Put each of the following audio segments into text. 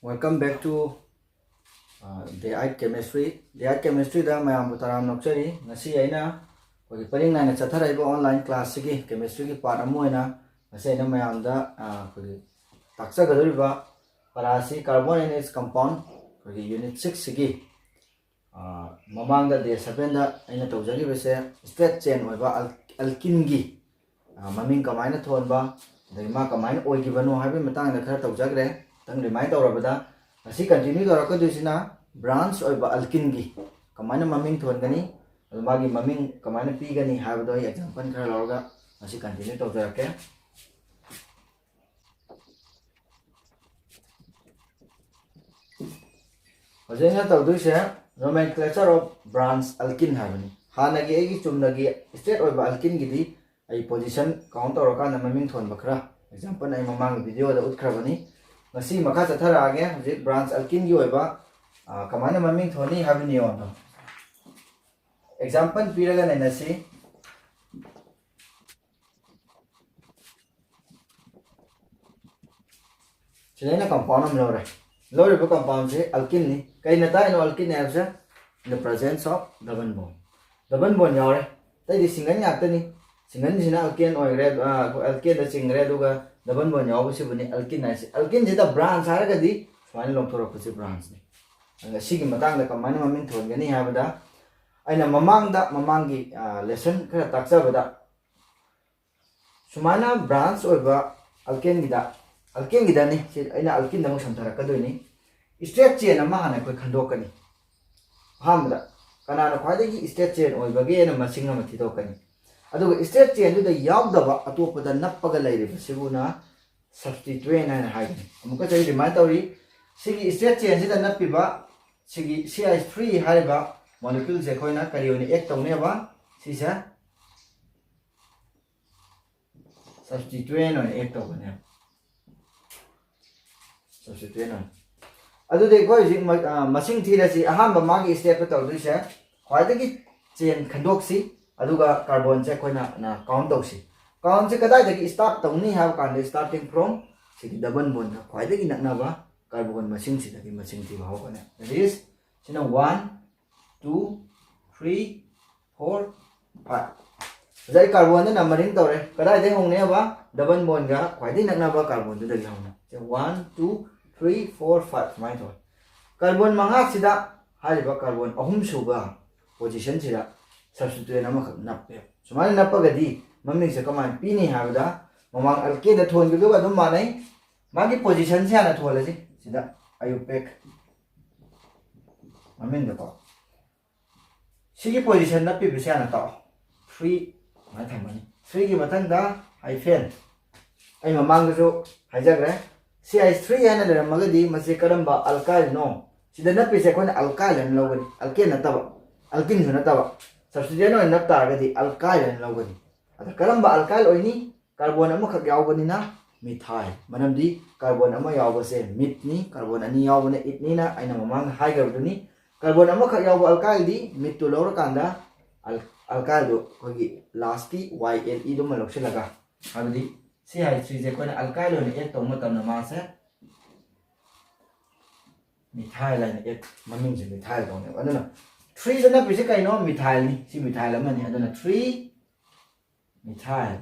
Welcome back to Day 8 Chemistry. Day 8 Chemistry da mayam butaram nokchari ngasi aina kogi paring na chathara ibo online class gi chemistry gi part amu aina ngasi aina mayam da kogi taksa gadoriba parasi carbon and its compound kogi unit 6 gi mamang da day 7 da aina tawjari bese straight chain oiba alkene gi maming kamaina thonba daima kamaina oigi banu habi matang da khara tawjagre tang remind tawrabada asi continue doraka dusina branch oiba alkene gi kamaina maming thongani magi maming kamaina pigani habdo example khara lawga asi continue tawjarake hojena tawduse nomenclature of branch alkene habani hanagi egi chumnagi straight oiba alkene gi di ai position count tawraka na maming thon bakra example ai mamang video da utkrabani ngasi makha chathara age hojik branch alkene gi oiba kamaina maming thoni habini on example piraga nainasi chilena compound am lore bu compound se alkene ni kai na ta no alkene abse in the presence of double bond yore tai di single ngakta ni single sina alkene oire alkene da singre duga double bond yaw se buni alkene ai alkene je da branch haraga di swain long thoro ko se branch ni anga sigi matang da kamaina maming thon gani habada aina mamangi lesson kara taksa bada sumana branch oiba alkene gida ni aina alkene da mo samthara kadoi ni straight chain ama hana koi khandokani hamda kanana khwadagi straight chain oibage na masing ama thidokani aduga straight chain du da yawdaba atopada nappaga lairiba sibuna substituent na haigani amuka chai remind tawri sigi straight chain sida nappiba sigi CH3 hariba molecule se khoina kari oni ek tawne ba sisa substituent on ek tawne substituent on adu de koi jing masing thira si ahamba magi step ta tawdu se khwaidagi chain khandoksi aduga carbon se khoina na count tawsi count se kadai dagi start tawni have kan starting from sigi double bond khwaidagi nakna ba carbon masing si dagi masing thi ba hokane that is sina 1 2 3 4 5 jai carbon na numbering tawre kadai de hongne ba double bond ga khwaidagi nakna ba carbon du dagi hona 1 2 3 4 5 mai thoi carbon manga sida hariba carbon ahum suba position sida substituent nama nappe sumai nappagadi maming se kamai pini habda mamang alkene da thon gi ba dum manai magi position se ana tholaji sida ayupek maming da ko sigi position nappi bi se ana ta 3 mai thamani 3 gi matang da hyphen ai mamang jo hajagre CH3 yana da magadi mase karamba alkyl no sida nappi se kona alkyl an logani alkene nataba alkene ju nataba substituent no napta agadi alkyl an logani ada karamba alkyl oini carbon ama khak yawgani na methyl manamdi carbon ama yawbase mit ni carbon ani yawbane it ni na aina mamang haigabduni carbon ama khak yawba alkyl di mit to lawra kanda alkyl do kogi last ki YLE do malokshelaga habdi CH3 je kona alkyl on et to matam na ma se methyl line et maming je methyl do ne aduna 3 jana pise kai no methyl ni si methyl amani aduna 3 methyl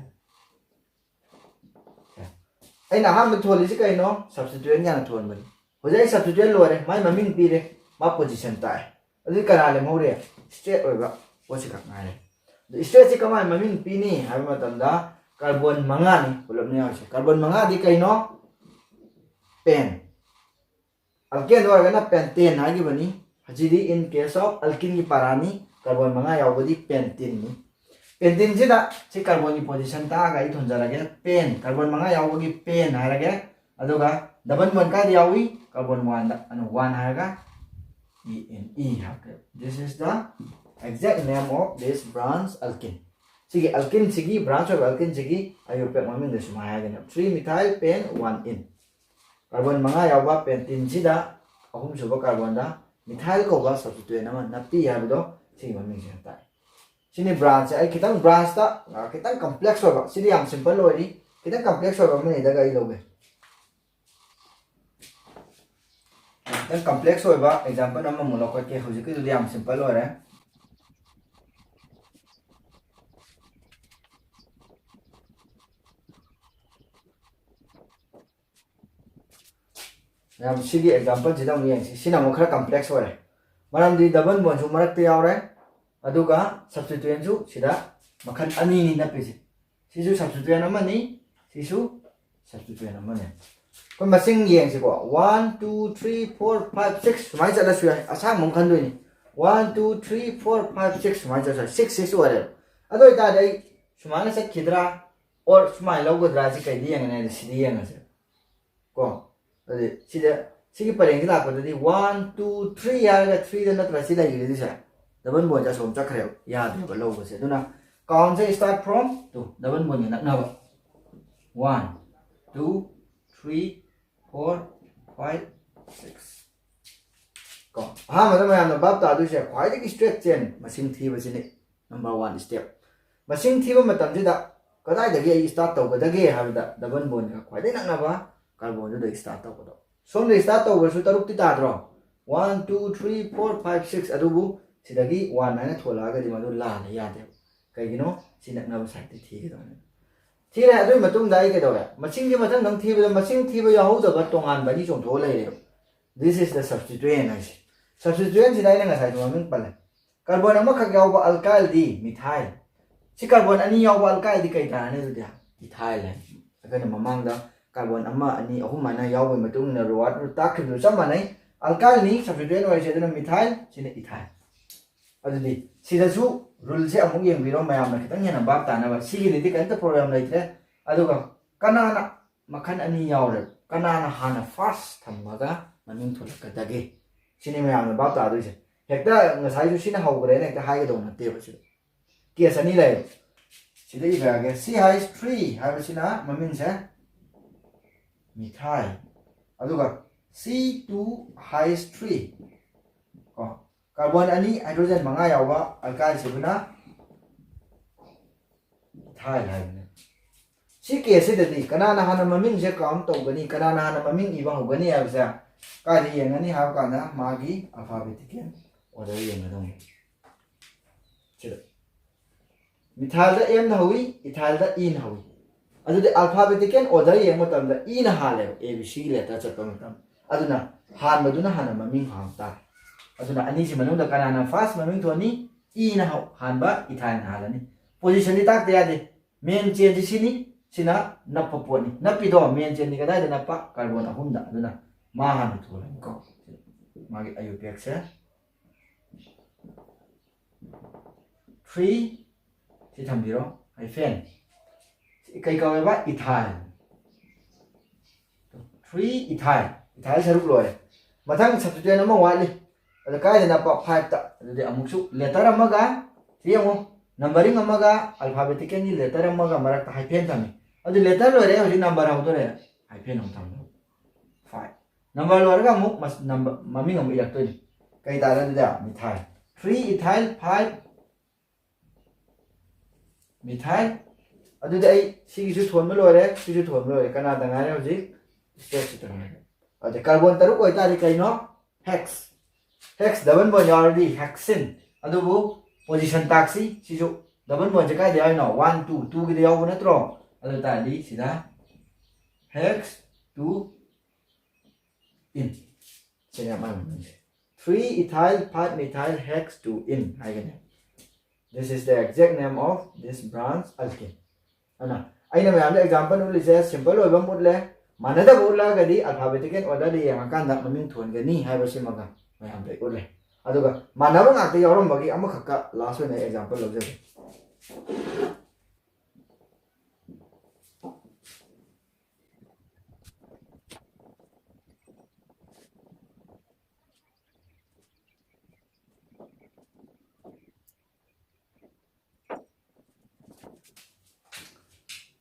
aina ham tholi si kai no substituent yana thon bani hojai substituent lore mai maming pire ma position tai adu kana le more straight oiba posi ka ngare straight si kamai maming pini habi matamda carbon manga ni pulam ni ase carbon manga di kai no pen alkene do na pentane hagi bani hajidi in case of alkene ki parani carbon manga yawbadi pentane ni pentane sida si carbon ki position ta ga i thonjarage pen carbon manga yawbagi pen harage aduga double bond ka yawi carbon 1 da anu 1 haraga E hake this is the exact name of this branch alkene sigi alkene sigi branch of alkene sigi ayo pe maming da sumaya gana 3 methyl pen 1 in carbon manga yawba pentane sida ahum suba carbon da methyl ko ba substituent nama nappi habdo sigi maming se ta sini branch ai kitang branch ta kitang complex hoba sidi yam simple lori kitang complex hoba mane daga I loge Then complex over example number mulok ke hojik ke am simple ore. Nam sigi example jida mu yang sina mo khara complex ore. Maram di double bond su marak te yaure. Aduga substituent su sida makhan ani ni na pesi. Sisu substituent amani sisu substituent amani. Kon masing yang si ko 1 2 3 4 5 6 sumai jala su asang mong khan doi ni 1 2 3 4 5 6 sumai jala 6 6 ore. Ado ita dai sumai na sa kidra or sumai logo dra si kai di yang na si di yang ase. Ko ade sida sigi pareng ki la ko di 1 2 3 ya ga 3 da na tra si la yi di sa. Double bond ja som chak khre ya de ba logo se. Duna count se start from to double bond nak na ba 1 2 3 4 5 6 ko ha ma ma na bab ta du se khwai de straight chain masing thi ba sini number 1 step masing thi ba matam ji da kadai da ge start to ga da ge ha da double bond ka khwai de nak na ba carbon ju da start to ko do som de start to ba su taruk ti ta dro 1 2 3 4 5 6 adu bu sidagi 1 na thola ga di ma du la na ya de kai gi no sinak na ba sai ti thi ga do thi ra adu ma tung dai ke do ya masing ji ma thang nang thi ba masing thi ba ya ho da ba tong an ba ni chong tho lai de this is the substituent ai substituent ji dai na nga sai ma min pal carbon ama khak yaw ba alkyl di methyl si carbon ani yaw ba alkyl di kai ta ne du ya ethyl lai aga na mamang da carbon ama ani ahum mana yaw ba ma tung na ruat ru ta khim du sam ma nai alkyl ni substituent oi se da methyl sine ethyl adu di sida su rule se amuk yeng biro mayam na kitang yana bab ta na ba sigi ni dik anta program lai tre adu ga kanana makhan ani yaure kanana hana first thamaga maning thulak ka dage sini mayam na bab ta adu se hekta ngasai su sina hawgre ne hekta hai ga do na te ba su ke sani lai sida i ga ge c has 3 ha ba sina mamin se methyl adu ga c2 has 3 ko carbon ani hydrogen manga yawa alkyl sibuna thai hai ne si ke se de kana na hana maming je kam to gani kana na hana maming ibang ho gani ya sa ka ri yang ani ha ka na magi alphabetical order yang na dong chira methyl da m na hui ethyl da e na hui adu de alphabetical order yang mo tam da e na ha le a b c letter cha tam tam aduna han maduna hana maming ha ta aduna ani si manung da kana na first maming to ni e na han ba ethyl na halani position ni tak te ya de main chain ji sini sina nappa poni napi do main chain ni kadai da nappa carbon ahum da aduna ma han to lan ko magi iupac se 3 si tham biro hyphen kai ka ba ethyl 3 ethyl ethyl sarup loi mathang substituent ama wali ada kai da nappa 5 ta ade amuk su letter amaga siamo numbering amaga alphabetical ni letter amaga marak hyphen tami adu letter lo re hoji number auto re hyphen hom tham 5 number lo ga muk mas number mami ngam yak to ni kai ta ra da methyl 3 ethyl 5 methyl adu dai si gi su thon ma lo re si su thon ma lo re kana da nga re hoji step si to ne ade carbon taru ko ta ri kai no hex hex double bond already hexene adu bu position taxi si su double bond je kai de ai no 1 2 2 gi de yaw na tro adu ta di sida hex 2 in senya ma 3 ethyl 5 methyl hex 2 in again this is the exact name of this branch alkene ana aina me am example ul is simple oi bam mudle manada bola gadi alphabetical order de yang kan da maming thon gani hai ba simaga me am de ul aduga manaba ngate yorom bagi amakhaka last one example lo je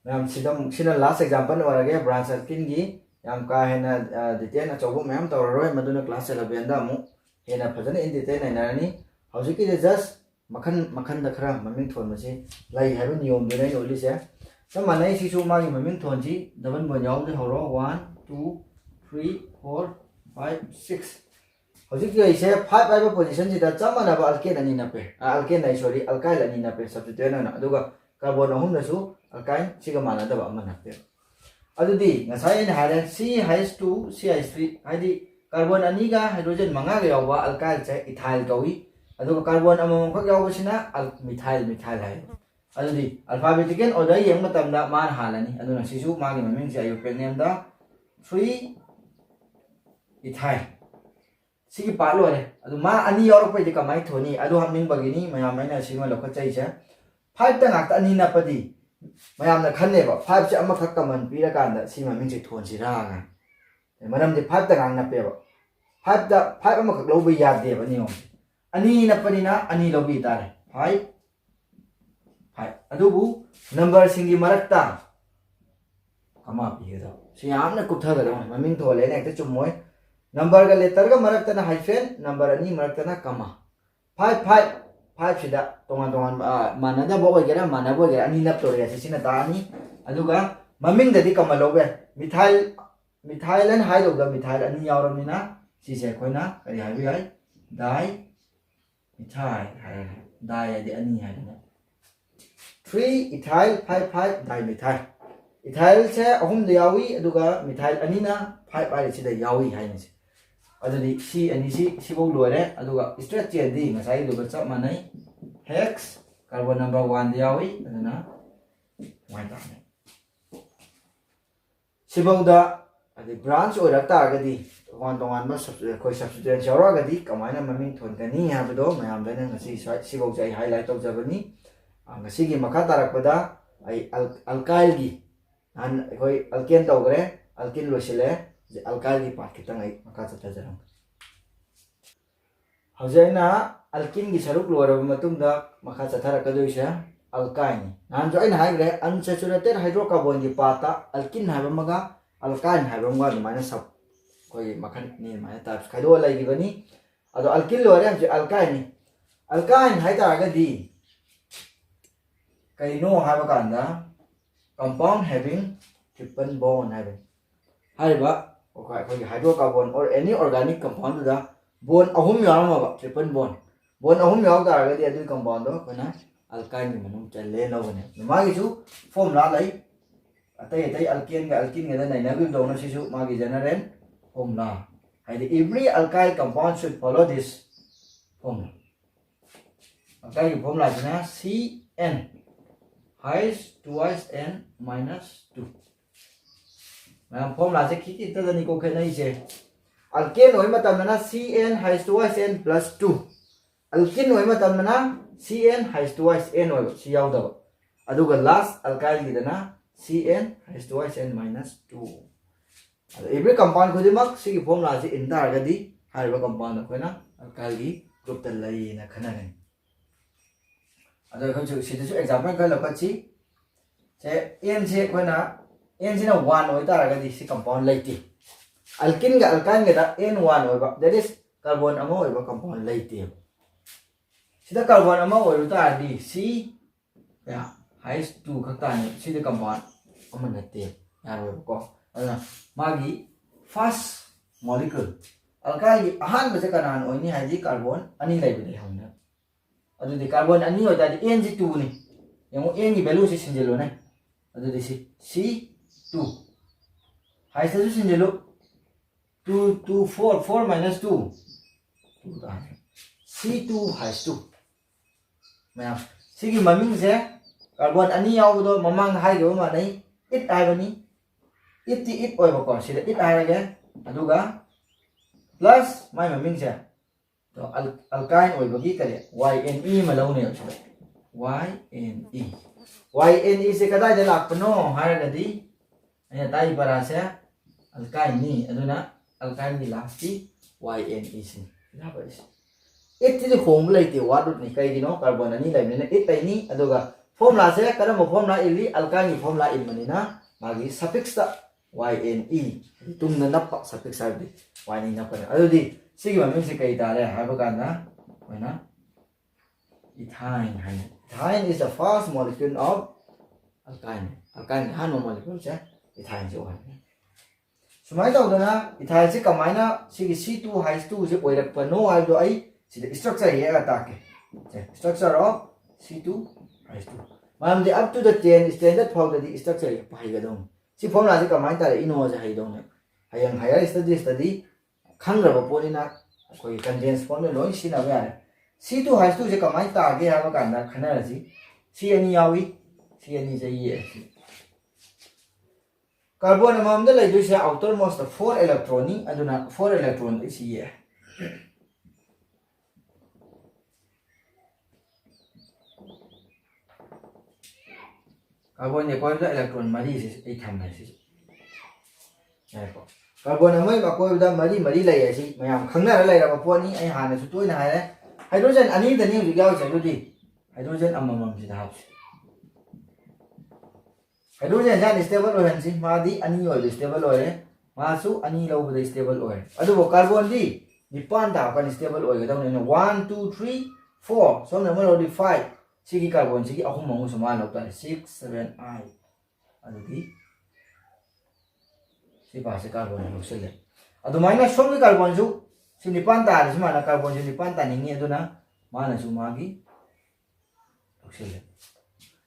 ma'am सिना last example वाला branch circle की याम का है ना detail ना चौबो ma'am तो रोय मदुना class 11 दा मु है ना फजन इन डिटेल ना नानी हौजी की जस्ट मखन मखन द खरा ममिंग थोन मसे लाई हैरो नियम दे नै ओली से त मानै सिसु मागी ममिंग थोन जी डबल बन याव दे हरो 1 2 3 4 5 6 Hojik yo ise 5 by position ji da chama na ba alkane ani na pe alkane ai sorry alkyl ani na pe substitute na aduga carbon ahum na su alkyne siga mana da ba man na pe adudi ngasai na haren CH2 CH3 haidi carbon ani ga hydrogen manga ga yawa alkyl che ethyl gawi aduga carbon among khak yawa sina methyl hai adudi alphabetical order yang matam da man halani aduna sisu magi maming si ayu pen name da 3 ethyl sigi pa lo ne adu ma ani yorok pe de kamai thoni adu hamning bagini mayam maina sima lokha chai cha 5 ta ngak ta ani na padi mayam na khanne ba 5 che ama khak kaman pi ra kan da sima ming che thon si ra ga manam de 5 ta ngak na pe ba 5 da 5 ama khak lo ba ya de ba ni om ani na padi na ani lo bi ta re 5 adubu number singi marakta kama pi ga si am na kuptha ga maming thole ne ta chumoi number ga letter ga marakta na hyphen number ani marakta na kama 5 sida tongan mana da bo gera mana bo gera ani nap to ya sina ta ani aduga maming da di kama lobe methyl and hydro ga methyl ani yawram ni na si se koina kari hai bi hai di methyl hai di di ani hai na 3 ethyl 5 dimethyl ethyl se ahum da yawi aduga methyl ani na 5 ai si da yawi hai ni adudi si ani si bo loire aduga straight chain di ngasai du chap manai hex carbon number 1 yawi aduna wai ta ne sibong da adi branch ora ta ga di tongan ma khoi substituent jawra ga di kamaina maming thon kani ha bdo mayam da na ngasi sibong jai highlight tok jabani ngasi gi makha tarak pada ai alkyl gi an khoi alkane tawgre alkene losile alkyl gi part kitang ai maka chata jaram hajaina alkene gi saruk lora matung da maka chathara kadoisa alkyne nan jo ina haigre unsaturated hydrocarbon gi pata alkene haiba maga alkyne haiba maga mana sab koi makan ni mana types khaido lai gi bani ado alkene lora am alkyne haita ga di kaino haiba kanda compound having triple bond haiba okay, hydrocarbon or any organic compound da bond ahum yaw ma triple bond ahum yaw da ga di compound do kana alkyne manung challe no bane ma gi chu formula lai atai alkene ga da nai na gi do na si chu ma gi general formula every alkyl compound should follow this formula alkyl formula is na CN H twice n minus 2 formula se khiti ta ni ko khenai se alkane hoi matam na CN H twice n plus 2 alkene hoi matam na CN H twice n hoi si yaw da aduga last alkyl gi dana CN H twice n minus 2 every compound khodi mak si formula se intar ga di haiba compound ko na alkyl gi group ta lai na khana ni ado khon chu si chu example ka la pa chi se n se ko na n se na 1 oi ta ga di si compound lai ti alkene ga alkyne ga da n1 oi ba that is carbon amo oi ba compound lai ti sida carbon amo oi ta di si ya H2 khak ta ni si de compound amo na te ya ro ko ana magi first molecule alkyl gi ahan ba se kanan oi ni ha di carbon ani lai bi de hamna adu di carbon ani oi ta di Ng2 ni yang n gi value si sinjelo na adu di si C2 hydrogen sinjelo 2 4 minus 2 C2 H2 mayam sigi maming se carbon ani yaw do mamang hai do ma nei it ai bani it oi ba ko sida it ai ga aduga plus mai maming se to alkyne oi bagi kare YNE ma law ne YNE se kadai da lak pano har ga di aya tai para se alkyne ni aduna alkyne ni last ti YNE sin da ba is it ti khom lai ti wadut ni kai dino carbon ani lai ne it tai ni aduga formula se kada mo formula ili alkyne formula in manina magi suffix ta YNE tung na nap suffix sa di YNE na pa adu di sigi maming se kai ta le ha ba kan na na ethyne is the first molecule of alkyne han molecule se ethyne jo Sumai tawdana ethyl si kamaina sigi C2H2 se oirakpano haibdo ai sida structure ye atake. Structure of C2H2. Mamde up to the 10 standard form the structure paigadong. Si formula si kamain tare ino ja haidong. Hayang higher study khangraba ponina koi condensed form loi sina ba. C2H2 se kamain ta ge ha ba kanda khana ji. C ani yawi C ani ja ye. Carbon amount the like this outermost 4 electron ni aduna 4 electron is here. Carbon ne koi da electron mari is 8 tham is. Carbon amai ba koi da mari lai asi mayam khangna lai ra po ni ai hana su toina hai hydrogen ani da ni yaw cha di hydrogen amamam si da hydrogen jan stable oil si madi ani oil stable oil masu ani low the stable oil adu carbon di nipan da kan stable oil da ne 1 2 3 4 so number of 5 sigi carbon sigi ahum mangu sama lo ta 6 7 8 adu di si ba se carbon lo sele adu maina som carbon su si nipan da si mana carbon si nipan ta ni adu na mana su magi lo sele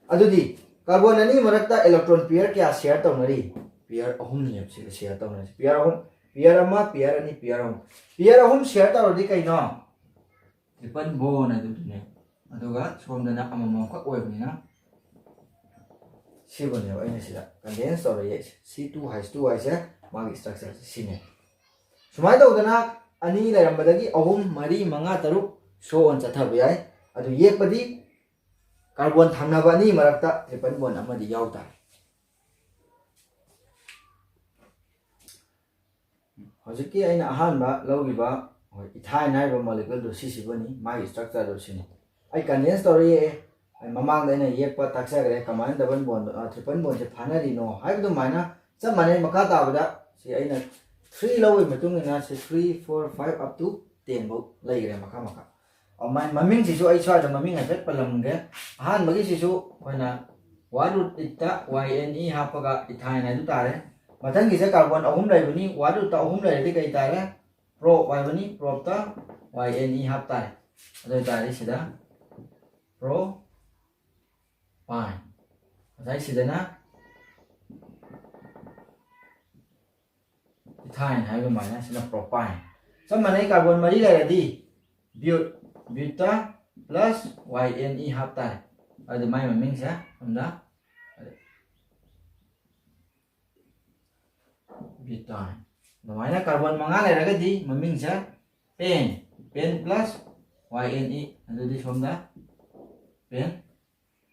adu di Carbon ani marakta electron pair kya share tawnari pair ahum ni se share tawnari pair ama pair ani pair ahum share tawdi kaino triple bond adu ne aduga somdana amamam ka oibnina sibone aina sida condense tawri C2H2 aise magi structure sine sumai tawdana ani lairambadagi ahum mari manga taruk so on chathabu yai adu yekpadi carbon thamnaba ni marakta triple bond amadi yawta hojiki aina ahanba lawgiba ethyl naiba molecule do sisibani my structure do sini ai condense story ai mamang daina yekpa taksa gre command double bond triple bond je phanari no haibdu maina cha mane maka tabada si aina 3 lawi matung ina si 3 4 5 up to 10 bo laigre maka Omai maming sisu ai chwa da maming afet palam ge han bagi sisu koina warut itta yne hapaga ethyl na du tare mathang gi se carbon ahum lai bani warut ta ahum lai ri kai tare pro y bani pro ta yne hap tare adu tare sida pro pi sai sida na ethyl hai ga mai na sida propane samane carbon mari lai di beta plus yne half tare adu mai maming sa amda beta namanya carbon manga lai raga di maming sa pen plus yne adu di somda pen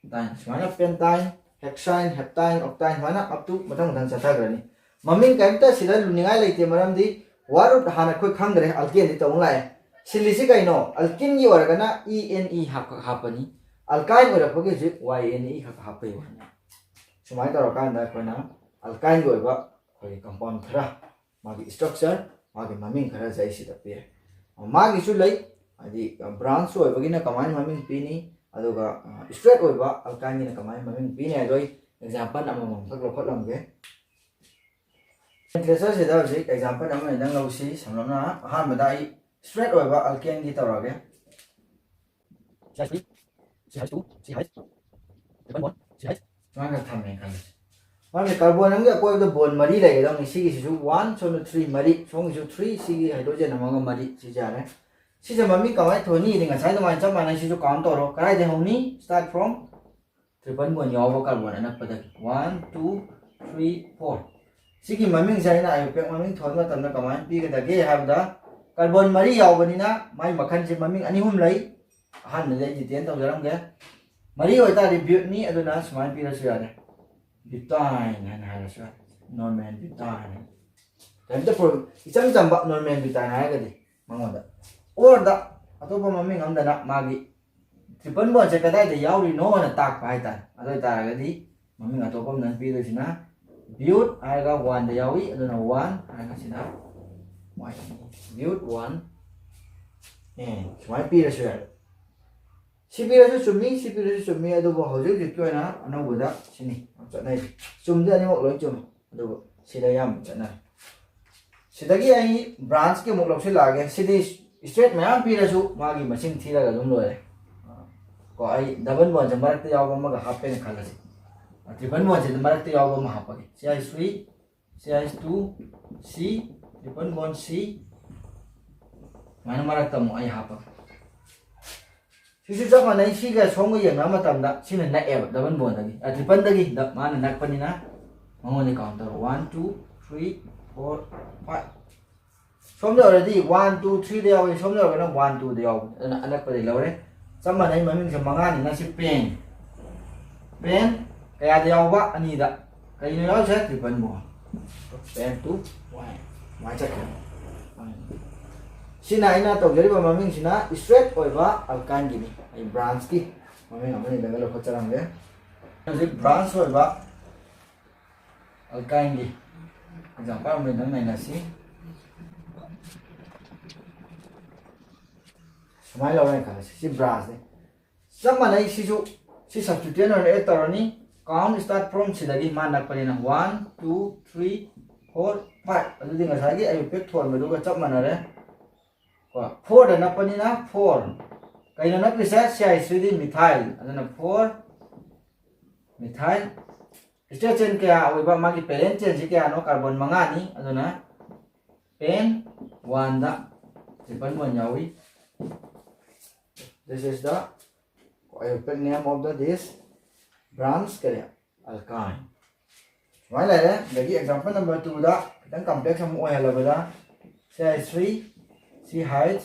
tan semana pentine hexane heptane octane mana up to matang sathagrani maming kaimta sida luningai leite maram di warut hana khoi khangre alkene di tong lai Silisi kaino alkin gi waragana ene hapani alkyne warapage je yne hapai wana sumai tarakanda kona alkyne goiba koi compound khara magi structure magi maming khara jai sida pe magi su lai adi branch oibagina kamai maming pini aduga straight oiba alkyne na kamai maming pini adoi example amamam thaklo khatlam ge tracer sida je example amai dang lausi samlamna han badai straight over alkane gi tawrage CH2 CH triple bond CH manga thamme kan mami carbon ang ko the bond mari lai dang si gi su 1 so 3 mari song su 3 si gi hydrogen amanga mari si jare si ja mami kawai thoni ni nga sai ma cham ma si su count toro kai de honi start from triple bond yaw carbon anak pada 1 2 3 4 si gi mami sai na ayu pek mami thona tamna kawai pi ga ge have da carbon mari yawbanina mai makhan se maming ani hum lai han na dai jiten taw jaram ge mari hoi ta review ni aduna sman pi ra su yare butane han ha su normal butane tam ta pro icham jamba normal butane ha ga di mangoda or da atopa maming amda na magi triple bond se kadai da yauri no na tak pai ta adoi ta ga di maming atopa nan pi ra sina but ai ga 1 da yawi aduna 1 ai ga sina build 1 and small pi ra su CP ra su sumi adu bo hojik dik ko na anau da sini chatnai sum da ni mo loi chum adu sida yam chatnai सिदगी आई branch के मुक लौसी लागे सिदी straight ma'am पीरसु मागी मसिंग थीरगा दुम लोरे को I double bond मरक्ते यावबा मगा हापेन खालसी ट्रिपल बॉन्ड से मरक्ते यावबा मा हापगे CI3 CI2 C triple bond C माने मरक्ता मो आई हापगे सिसु जब माने सिगा सोंग येंगा मतमदा सिने नएब डबल बॉन्ड दगी ट्रिपल दगी द माने नकपनिना मंगोने काउंटर 1 2 3 4 5 सोमने already 1 2 3 दे यावे सोमने already 1 2 दे यावे अनक पदे लवरे सब माने ममिंग से मंगा नि ना सि पेन कया दे यावबा अनि दा कइनो याव से ट्रिपल बॉन्ड पेन 2 1 मा चके सिना इना तौजरिबा ममिंग सिना straight ओइबा alkyne Guinea I branch की ममिंग हमने लेवल को चरंगे जे ब्रांच ओइबा अल्काइन गी एग्जांपल में नंग नाइना सी समाई लौरे खाले सी ब्रांच ने सब माने सिजु सी सब्स्टिट्यूएंट और एड तरोनी काउंट स्टार्ट फ्रॉम सिदगी मा नकपनिना 1 2 3 4 5 अदुदि ngसागी आई पेक थोन मदुगा चप मानरे को 4 द नकपनिना 4 कइना नकपिसे CI3 दि मिथाइल अदना 4 मिथाइल स्टेट चेन क्या ओइबा मागी पेरेंट चेन जी क्या नो कार्बन मंगानी अदना पेन 1 दा ट्रिपल बॉन्ड यावी this is the name of this branch kare alkyne why la re lagi example number 2 da kitang complex am oil la CI3 C height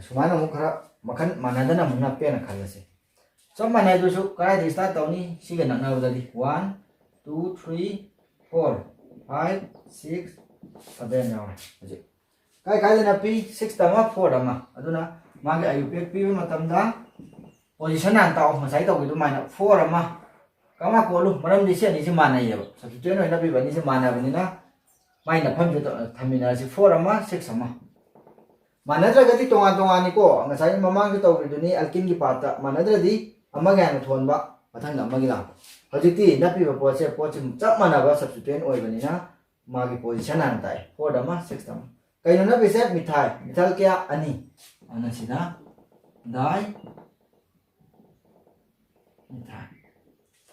Sumana मुखरा Makhan Mandhana Muna pen खालसे सब माने दुसु काय दि start तौनी सिगा नकना बदली 1 2 3 4 5 6 7 याव हजे काय काय ना पी 6 तमा 4 तमा अदुना मागे आयु पेक पी मतमदा पोजीशन आन ताव मसाई तौगी दु माइना 4 अमा कमा कोलु मरम दिसे नि से माना येब सब्स्टिट्यूएंट होइना पी बनी से माना बनिना माइना फम जो थमिना से 4 अमा 6 अमा मानद्रगति तोंगानी को ngसाई ममांग के तौबिदुनी अल्किन की पाता मानद्रदि अमगा न थोनबा मथंग अमगी ला हजिति नपि पोचे पोचे चप मानबा सब्स्टिट्यूएंट ओइबनिना मागी पोजीशन आन ताई 4 दमा 6 दमा कइनो न बिसे मिथाइल क्या अनि अनसिना डाई मिथाइल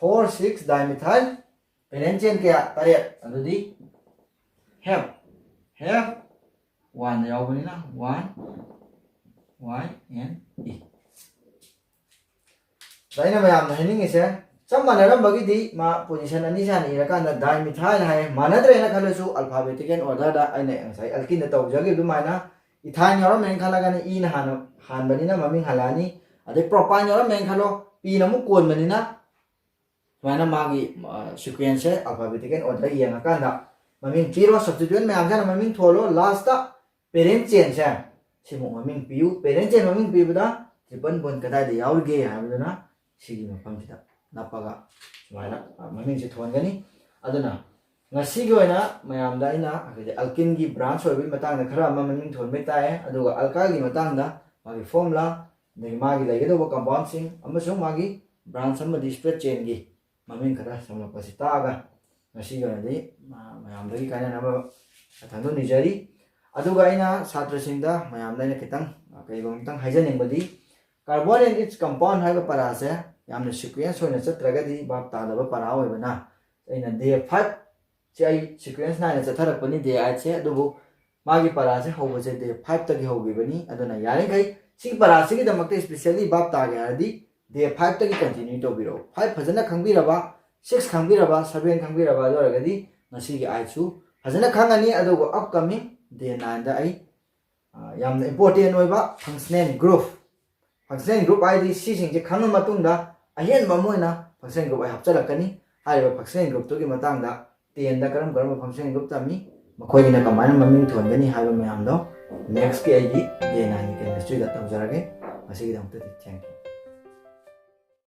4 6 डाइमिथाइल पेरेंचेन क्या तारे अदुदि have 1 यावबनिना 1 y and e दाइना मयाम नहिनिंग इसे सब मानरम बगी दी मा पोजीशन अनि सान इरकान डाइमिथाइल है मानद्रे न खलसु अल्फाबेटिकल ऑर्डर दा आइने ngसाई अल्किन द तौजगे दुमाना इथाइन योर मेन खलागानी ई न हान बनिना ममिंग हलानी अदे प्रोपाइन योर मेन खलो पी नमु कोन बनिना माना मागी सीक्वेंस है अल्फाबेटिकल ऑर्डर यंगाकांदा ममिंग पीरो सब्स्टिट्यूएंट में आमजा ममिंग थोलो लास्ट दा पेरेंट चेन से सिमु ममिंग पियु पेरेंट चेन ममिंग पिबदा ट्रिपल बॉन्ड कदाय दे यावगे हाबदना सिगी मफम सिदा नपगा सुमाइना ममिंग से थोनगनी अदना ngasiगी oina mayamda ina akide alkin gi branch oibi matang da khara ma mamiंग thon bai tae aduga alkyl gi matang da magi formula nei magi laigedo ba compound sing amasung magi branch am di spread chain gi mamiंग khara samla pasita ga ngasigi oina di mayamda gi kana na ba thangdo ni jari aduga ina chhatra sing da mayamda ina kitang kai bang tang haijaning badi carbon and its compound haiba para se yamna sequence oina chatraga di bab ta da ba para oibana ina day5 I sequence nine चथरपनी day 8 से अदुबु मागी परा से होबो से day 5 तक होगिबनी अदुना यारे गई सी परा से की दमकते स्पेशली बाप तागे आदि डे 5 तक कंटिन्यू तो बिरो 5 फजना खंगबिरबा 6 खंगबिरबा 7 खंगबिरबा दोरगदी नसी की आइसु फजना खंगनी अदुगो अपकमिंग डे 9 दा आई याम इंपोर्टेंट होइबा फंक्शनल ग्रुप आईडी सी सिंग जे खंग मतुंग दा अहेन बमोइना फंक्शनल ग्रुप आई हपचलकनी हाइबा फंक्शनल ग्रुप तो की मतंग दा 10दा करम फंक्शन ग्रुप तमी मखोइना कमाइन ममिंग थोनगनी हाइबा मयामदो नेक्स्ट के आईडी ये नानी केमिस्ट्री दा तमजरागे असिगी दमते थैंक यू